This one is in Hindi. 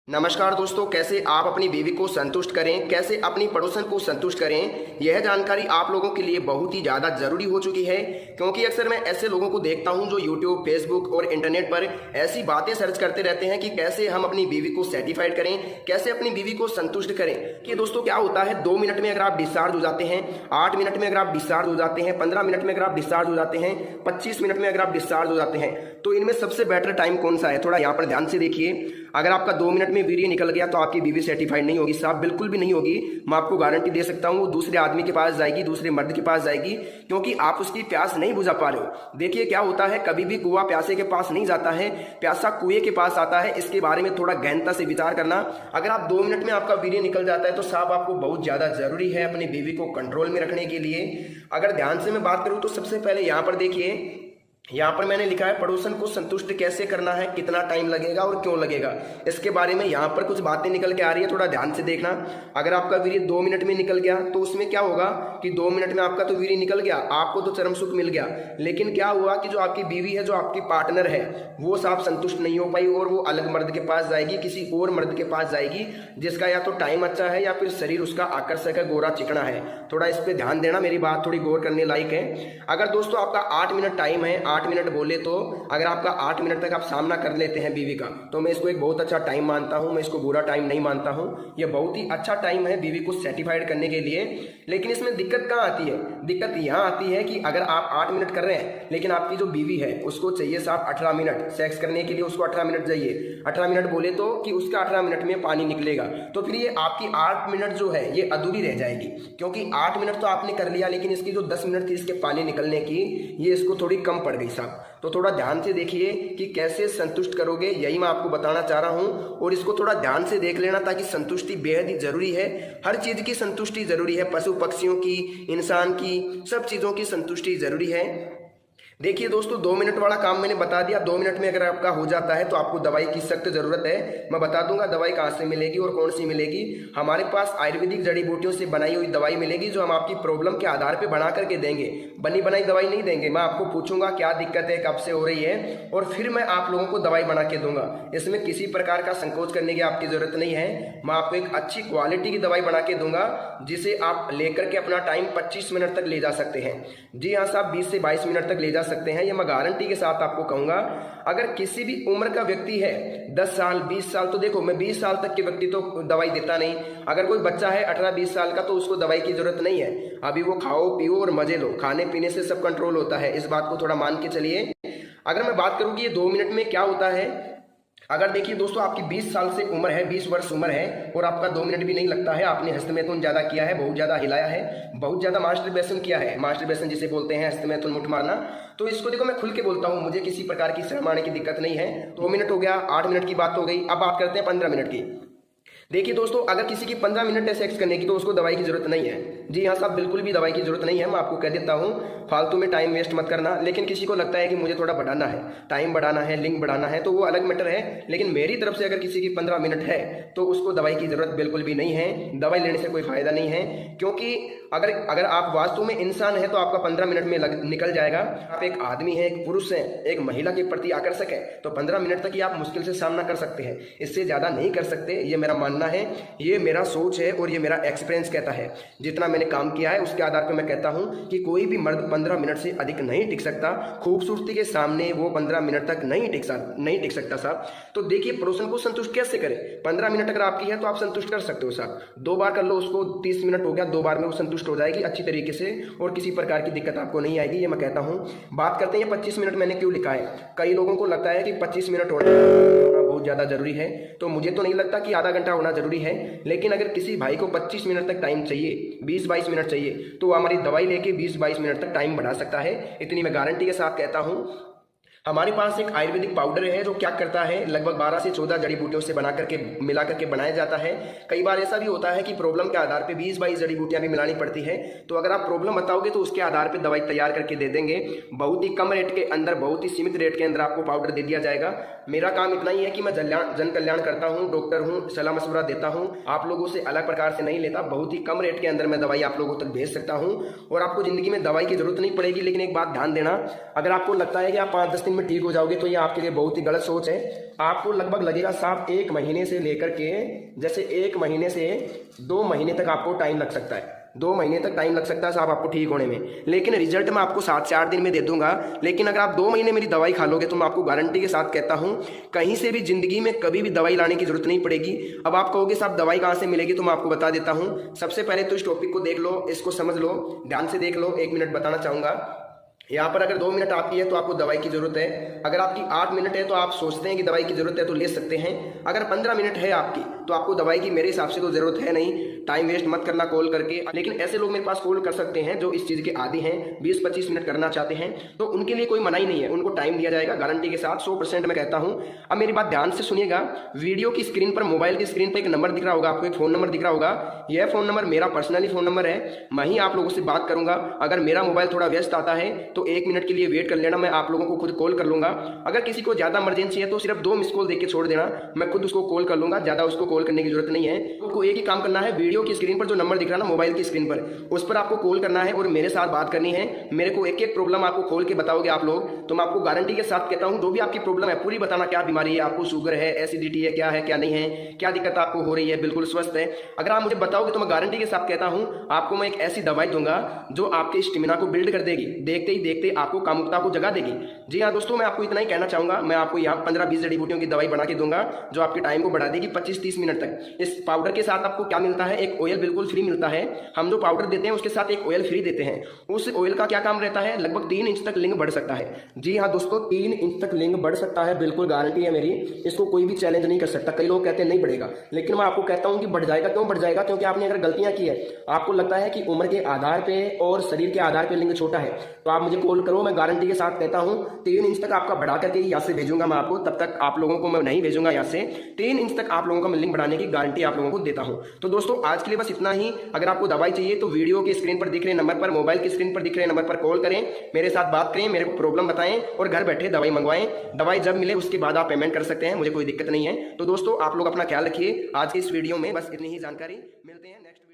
नमस्कार दोस्तों, कैसे आप अपनी बीवी को संतुष्ट करें, कैसे अपनी पड़ोसन को संतुष्ट करें, यह जानकारी आप लोगों के लिए बहुत ही ज़्यादा ज़रूरी हो चुकी है। क्योंकि अक्सर मैं ऐसे लोगों को देखता हूं जो यूट्यूब, फेसबुक और इंटरनेट पर ऐसी बातें सर्च करते रहते हैं कि कैसे हम अपनी बीवी को सेटिस्फाइड करें, कैसे अपनी बीवी को संतुष्ट करें। कि दोस्तों क्या होता है, 2 मिनट में अगर आप डिस्चार्ज हो जाते हैं, 8 मिनट में अगर आप डिस्चार्ज हो जाते हैं, 15 मिनट में अगर आप डिस्चार्ज हो जाते हैं, 25 मिनट में अगर आप डिस्चार्ज हो जाते हैं, तो इनमें सबसे बेटर टाइम कौन सा है? थोड़ा यहाँ पर ध्यान से देखिए। अगर आपका 2 मिनट में वीर्य निकल गया तो आपकी बीवी सेटिस्फाइड नहीं होगी साहब, बिल्कुल भी नहीं होगी। मैं आपको गारंटी दे सकता हूँ, वो दूसरे आदमी के पास जाएगी, दूसरे मर्द के पास जाएगी, क्योंकि आप उसकी प्यास नहीं बुझा पा रहे हो। देखिए क्या होता है, कभी भी कुआं प्यासे के पास नहीं जाता है, प्यासा कुएं के पास आता है। इसके बारे में थोड़ा गहनता से विचार करना। अगर आप 2 मिनट में आपका वीर्य निकल जाता है तो साहब आपको बहुत ज्यादा जरूरी है अपनी बीवी को कंट्रोल में रखने के लिए। अगर ध्यान से मैं बात करूं तो सबसे पहले यहाँ पर देखिए, यहाँ पर मैंने लिखा है पड़ोसन को संतुष्ट कैसे करना है, कितना टाइम लगेगा और क्यों लगेगा, इसके बारे में यहाँ पर कुछ बातें निकल के आ रही है, थोड़ा ध्यान से देखना। अगर आपका वीर्य 2 मिनट में निकल गया तो उसमें क्या होगा कि 2 मिनट में आपका तो वीर्य निकल गया, आपको तो चरम सुख मिल गया, लेकिन क्या हुआ कि जो आपकी बीवी है, जो आपकी पार्टनर है, वो साफ संतुष्ट नहीं हो पाई और वो अलग मर्द के पास जाएगी, किसी और मर्द के पास जाएगी जिसका या तो टाइम अच्छा है या फिर शरीर उसका आकर्षक है, गोरा चिकना है। थोड़ा इस पर ध्यान देना, मेरी बात थोड़ी गौर करने लायक है। अगर दोस्तों आपका 8 मिनट टाइम है, 8 मिनट बोले तो अगर आपका 8 मिनट तक आप सामना कर लेते हैं बीवी का, तो मैं इसको एक बहुत अच्छा टाइम मानता हूं, मैं इसको बुरा टाइम नहीं मानता हूं। यह बहुत ही अच्छा टाइम है बीवी को सेटिस्फाइड करने के लिए। लेकिन इसमें दिक्कत कहाँ आती है? दिक्कत यहाँ आती है कि अगर आप 8 मिनट कर रहे हैं, लेकिन आपकी जो बीवी है उसको चाहिए साहब 18 मिनट सेक्स करने के लिए, उसको 18 मिनट चाहिए। 18 मिनट बोले तो कि उसका 18 मिनट में पानी निकलेगा, तो फिर ये आपकी 8 मिनट जो है ये अधूरी रह जाएगी। क्योंकि 8 मिनट तो आपने कर लिया, लेकिन इसकी जो 10 मिनट थी इसके पानी निकलने की, ये इसको थोड़ी कम पड़ गई साहब। तो थोड़ा ध्यान से देखिए कि कैसे संतुष्ट करोगे, यही मैं आपको बताना चाह रहा हूं। और इसको थोड़ा ध्यान से देख लेना, ताकि संतुष्टि बेहद ही जरूरी है। हर चीज की संतुष्टि जरूरी है, पशु पक्षियों की, इंसान की, सब चीजों की संतुष्टि जरूरी है। देखिए दोस्तों, 2 मिनट वाला काम मैंने बता दिया। 2 मिनट में अगर आपका हो जाता है तो आपको दवाई की सख्त जरूरत है। मैं बता दूंगा दवाई कहाँ से मिलेगी और कौन सी मिलेगी। हमारे पास आयुर्वेदिक जड़ी बूटियों से बनाई हुई दवाई मिलेगी, जो हम आपकी प्रॉब्लम के आधार पर बना करके देंगे। बनी बनाई दवाई नहीं देंगे। मैं आपको पूछूंगा क्या दिक्कत है, कब से हो रही है, और फिर मैं आप लोगों को दवाई बना के दूंगा। इसमें किसी प्रकार का संकोच करने की आपकी जरूरत नहीं है। मैं आपको एक अच्छी क्वालिटी की दवाई बना के दूंगा, जिसे आप लेकर के अपना टाइम 25 मिनट तक ले जा सकते हैं। जी हाँ साहब, 20 से 22 मिनट तक ले जा सकते हैं। ये मैं गारंटी के साथ आपको कहूंगा। अगर किसी भी उम्र का व्यक्ति है, 10 साल 20 साल, तो देखो मैं 20 साल तक के व्यक्ति तो दवाई देता नहीं। अगर कोई बच्चा है 18-20 साल का, तो उसको दवाई की जरूरत नहीं है। अभी वो खाओ पियो और मजे लो, खाने पीने से सब कंट्रोल होता है। इस बात को थोड़ा मान के चलिए। अगर मैं बात करूं कि ये 2 मिनट में क्या होता है, अगर देखिए दोस्तों आपकी 20 साल से उम्र है, 20 वर्ष उम्र है, और आपका 2 मिनट भी नहीं लगता है, आपने हस्तमैथुन ज्यादा किया है, बहुत ज्यादा हिलाया है, बहुत ज्यादा मास्टरबेशन किया है, मास्टरबेशन जिसे बोलते हैं हस्तमैथुन मुठ मारना, तो इसको देखो मैं खुल के बोलता हूं, मुझे किसी प्रकार की शर्म आने की दिक्कत नहीं है। 2 मिनट हो गया, 8 मिनट की बात हो गई। अब बात करते हैं 15 मिनट की। देखिए दोस्तों, अगर किसी की 15 मिनट है सेक्स करने की, तो उसको दवाई की जरूरत नहीं है। जी हाँ साहब, बिल्कुल भी दवाई की जरूरत नहीं है। मैं आपको कह देता हूँ, फालतू में टाइम वेस्ट मत करना। लेकिन किसी को लगता है कि मुझे थोड़ा बढ़ाना है, टाइम बढ़ाना है, लिंक बढ़ाना है, तो वो अलग मैटर है। लेकिन मेरी तरफ से अगर किसी की 15 मिनट है तो उसको दवाई की जरूरत बिल्कुल भी नहीं है। दवाई लेने से कोई फायदा नहीं है, क्योंकि अगर आप वास्तव में इंसान है तो आपका 15 मिनट में निकल जाएगा। आप एक आदमी है, एक पुरुष है, एक महिला के प्रति आकर्षक है, तो 15 मिनट तक ही आप मुश्किल से सामना कर सकते हैं। इससे ज्यादा नहीं कर सकते, ये मेरा मानना है, ये मेरा सोच है और ये मेरा एक्सपीरियंस कहता है। जितना मैंने काम किया है उसके आधार पर मैं कहता हूं कि कोई भी मर्द 15 मिनट से अधिक नहीं टिक सकता। खूबसूरती के सामने वो 15 मिनट तक नहीं टिक सकता साहब। तो देखिए, पड़ोसन को संतुष्ट कैसे करें। 15 मिनट अगर आपकी है तो आप संतुष्ट कर सकते हो साहब। 2 बार कर लो उसको, 30 मिनट हो गया, 2 बार में वो संतुष्ट हो जाएगी अच्छी तरीके से, और किसी प्रकार की दिक्कत आपको नहीं आएगी, ये मैं कहता हूं। बात करते हैं 25 मिनट मैंने क्यों लिखा है। कई लोगों को लगता है कि 25 मिनट होना बहुत ज्यादा जरूरी है, तो मुझे तो नहीं लगता कि आधा घंटा होना जरूरी है। लेकिन अगर किसी भाई को 25 मिनट तक टाइम चाहिए, 20-22 मिनट चाहिए, तो वो हमारी दवाई लेके 20-22 मिनट तक टाइम बढ़ा सकता है। इतनी मैं गारंटी के साथ कहता हूं। हमारे पास एक आयुर्वेदिक पाउडर है जो क्या करता है, लगभग 12 से 14 जड़ी बूटियों से बना करके मिला करके बनाया जाता है। कई बार ऐसा भी होता है कि प्रॉब्लम के आधार पे 20-22 जड़ी बूटियां भी मिलानी पड़ती है। तो अगर आप प्रॉब्लम बताओगे तो उसके आधार पे दवाई तैयार करके दे देंगे। बहुत ही कम रेट के अंदर, बहुत ही सीमित रेट के अंदर आपको पाउडर दे दिया जाएगा। मेरा काम इतना ही है कि मैं जन कल्याण करता हूँ, डॉक्टर हूँ, सलाह मशवरा देता हूँ, आप लोगों से अलग प्रकार से नहीं लेता। बहुत ही कम रेट के अंदर मैं दवाई आप लोगों तक भेज सकता हूँ और आपको जिंदगी में दवाई की जरूरत नहीं पड़ेगी। लेकिन एक बात ध्यान देना, अगर आपको लगता है कि आप 5-10 दिन में ठीक हो जाओगे, तो ये आपके लिए बहुत ही गलत सोच है। आपको लगभग लगेगा साहब 1 महीने से लेकर के, जैसे 1 महीने से 2 महीने तक आपको टाइम लग सकता है। 2 महीने तक टाइम लग सकता है साहब आपको ठीक होने में, लेकिन रिजल्ट मैं आपको 7 से 8 दिन में दे दूंगा। लेकिन अगर आप 2 महीने मेरी दवाई खा लोगे तो मैं आपको गारंटी के साथ कहता हूं, कहीं से भी जिंदगी में कभी भी दवाई लाने की जरूरत नहीं पड़ेगी। अब आप कहोगे साहब दवाई कहाँ से मिलेगी, तो मैं आपको बता देता हूं। सबसे पहले तो इस टॉपिक को देख लो, इसको समझ लो, ध्यान से देख लो। 1 मिनट बताना चाहूंगा। यहाँ पर अगर 2 मिनट आपकी है तो आपको दवाई की जरूरत है। अगर आपकी 8 मिनट है तो आप सोचते हैं कि दवाई की जरूरत है तो ले सकते हैं। अगर 15 मिनट है आपकी तो आपको दवाई की मेरे हिसाब से तो जरूरत है नहीं। टाइम वेस्ट मत करना कॉल करके। लेकिन ऐसे लोग मेरे पास कॉल कर सकते हैं जो इस चीज़ के आदी हैं, 20-25 मिनट करना चाहते हैं, तो उनके लिए कोई मनाही नहीं है, उनको टाइम दिया जाएगा गारंटी के साथ 100% मैं कहता हूँ। अब मेरी बात ध्यान से सुनिएगा। वीडियो की स्क्रीन पर, मोबाइल की स्क्रीन पर एक नंबर दिख रहा होगा आपको, एक फ़ोन नंबर दिख रहा होगा। यह फ़ोन नंबर मेरा पर्सनली फ़ोन नंबर है। मैं ही आप लोगों से बात करूँगा। अगर मेरा मोबाइल थोड़ा व्यस्त आता है तो 1 मिनट के लिए वेट कर लेना, मैं आप लोगों को खुद कॉल कर लूँगा। अगर किसी को ज़्यादा इमरजेंसी है तो सिर्फ 2 मिस कॉल देके छोड़ देना, मैं खुद उसको कॉल कर लूँगा। ज़्यादा उसको कॉल करने की जरूरत नहीं है। आपको एक ही काम करना है, वीडियो की स्क्रीन पर जो नंबर दिख रहा है ना मोबाइल की स्क्रीन पर, उस पर आपको कॉल करना है और मेरे साथ बात करनी है। मेरे को एक एक प्रॉब्लम आपको खोल के बताओगे आप लोग, तो मैं आपको गारंटी के साथ कहता हूँ जो भी आपकी प्रॉब्लम है पूरी बताना। क्या बीमारी है आपको, शुगर है, एसिडिटी है, क्या है क्या नहीं है, क्या दिक्कत आपको हो रही है, बिल्कुल स्वस्थ है। अगर आप मुझे बताओगे तो मैं गारंटी के साथ कहता हूँ आपको मैं एक ऐसी दवाई दूंगा जो आपके स्टेमिना को बिल्ड कर देगी, देखते ही देखते आपको कामुकता को जगा देगी। जी हाँ दोस्तों, मैं आपको इतना ही कहना चाहूंगा। मैं आपको यहाँ 15-20 जड़ी बूटियों की दवाई बना के दूंगा जो आपके टाइम को बढ़ा देगी 25-30 मिनट तक। इस पाउडर के साथ आपको क्या मिलता है, एक ऑयल बिल्कुल फ्री मिलता है। हम जो पाउडर देते हैं उसके साथ एक ऑयल फ्री देते हैं। उस ऑयल का क्या काम रहता है, लगभग 3 इंच तक लिंग बढ़ सकता है। जी हाँ दोस्तों, 3 इंच तक लिंग बढ़ सकता है, बिल्कुल गारंटी है मेरी। इसको कोई भी चैलेंज नहीं कर सकता। कई लोग कहते हैं नहीं बढ़ेगा, लेकिन मैं आपको कहता हूँ कि बढ़ जाएगा। क्यों बढ़ जाएगा, क्योंकि आपने अगर गलतियां की है, आपको लगता है कि उम्र के आधार पे और शरीर के आधार पे लिंग छोटा है, तो आप मुझे कॉल करो। मैं गारंटी के साथ कहता हूँ 3 इंच तक आपका बढ़ा करके यहाँ से भेजूंगा मैं आपको। तब तक आप लोगों को मैं नहीं भेजूंगा यहाँ से। 3 इंच तक आप लोगों का मैं लिंग बढ़ाने की गारंटी आप लोगों को देता हूँ। तो दोस्तों आज के लिए बस इतना ही। अगर आपको दवाई चाहिए तो वीडियो की स्क्रीन पर दिख रहे नंबर पर, मोबाइल की स्क्रीन पर दिख रहे नंबर पर कॉल करें, मेरे साथ बात करें, मेरे को प्रॉब्लम बताएं और घर बैठे दवाई मंगवाएं। दवाई जब मिले उसके बाद आप पेमेंट कर सकते हैं, मुझे कोई दिक्कत नहीं है। तो दोस्तों आप लोग अपना ख्याल रखिए। आज की इस वीडियो में बस इतनी ही जानकारी। मिलते हैं नेक्स्ट